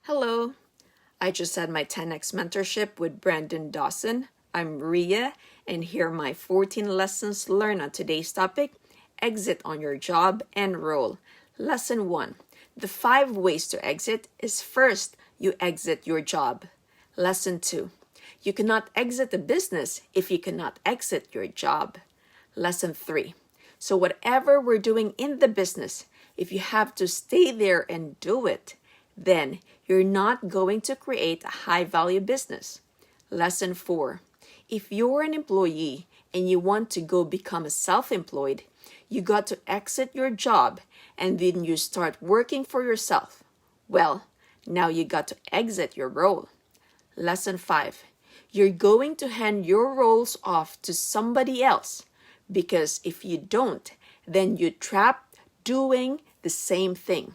Hello, I just had my 10x mentorship with Brandon Dawson. I'm Ria, and here are my 14 lessons learned on today's topic, exit on your job and role. Lesson 1, the 5 ways to exit is first, you exit your job. Lesson 2, you cannot exit a business if you cannot exit your job. Lesson 3, so whatever we're doing in the business, if you have to stay there and do it, then you're not going to create a high-value business. Lesson 4, if you're an employee and you want to go become a self-employed, you got to exit your job and then you start working for yourself. Well, now you got to exit your role. Lesson 5, you're going to hand your roles off to somebody else because if you don't, then you're trapped doing the same thing.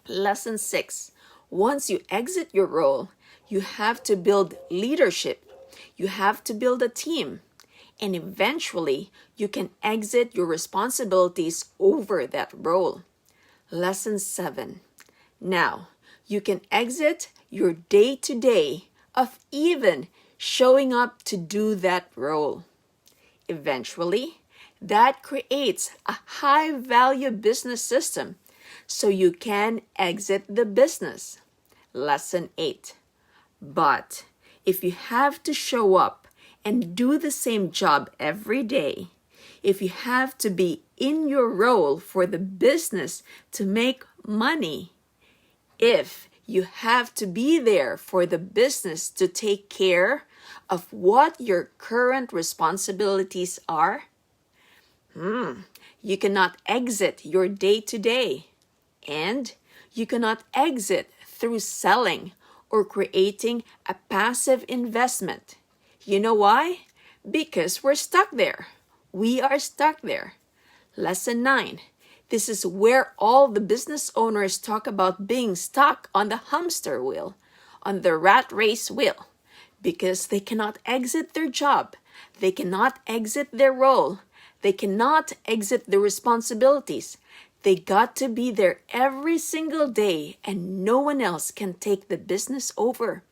Lesson 6, once you exit your role, you have to build leadership. You have to build a team. And eventually, you can exit your responsibilities over that role. Lesson 7, now you can exit your day-to-day of even showing up to do that role. Eventually, that creates a high-value business system so you can exit the business. Lesson 8, but if you have to show up and do the same job every day, if you have to be in your role for the business to make money, if you have to be there for the business to take care of what your current responsibilities are, you cannot exit your day-to-day, and you cannot exit through selling or creating a passive investment. You know why? Because we're stuck there. We are stuck there. Lesson 9. This is where all the business owners talk about being stuck on the hamster wheel, on the rat race wheel, because they cannot exit their job. They cannot exit their role. They cannot exit the responsibilities. They got to be there every single day and no one else can take the business over.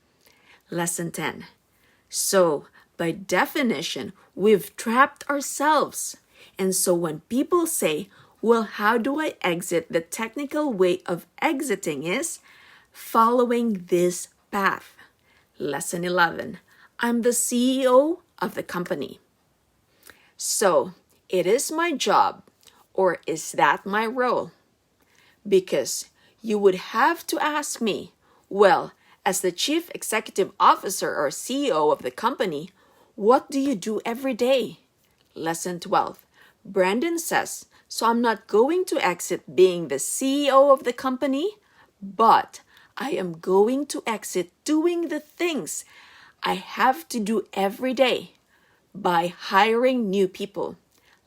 Lesson 10. So, by definition, we've trapped ourselves. And so when people say, well, how do I exit? The technical way of exiting is following this path. Lesson 11. I'm the CEO of the company. So, it is my job, or is that my role? Because you would have to ask me, well, as the Chief Executive Officer or CEO of the company, what do you do every day? Lesson 12. Brandon says, so I'm not going to exit being the CEO of the company, but I am going to exit doing the things I have to do every day by hiring new people.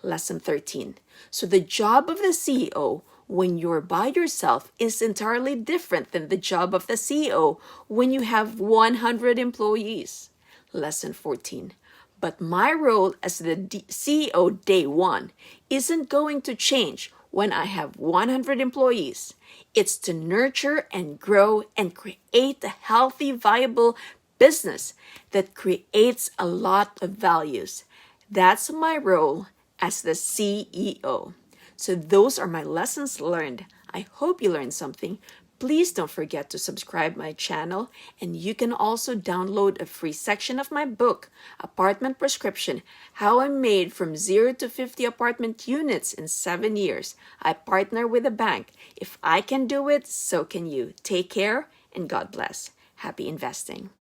Lesson 13. So the job of the CEO when you're by yourself is entirely different than the job of the CEO when you have 100 employees. Lesson 14. But my role as the CEO day one isn't going to change when I have 100 employees. It's to nurture and grow and create a healthy, viable business that creates a lot of values. That's my role as the CEO. So those are my lessons learned. I hope you learned something. Please don't forget to subscribe my channel, and you can also download a free section of my book, Apartment Prescription, How I Made from 0 to 50 apartment units in 7 years. I partner with a bank. If I can do it, so can you. Take care and God bless. Happy investing.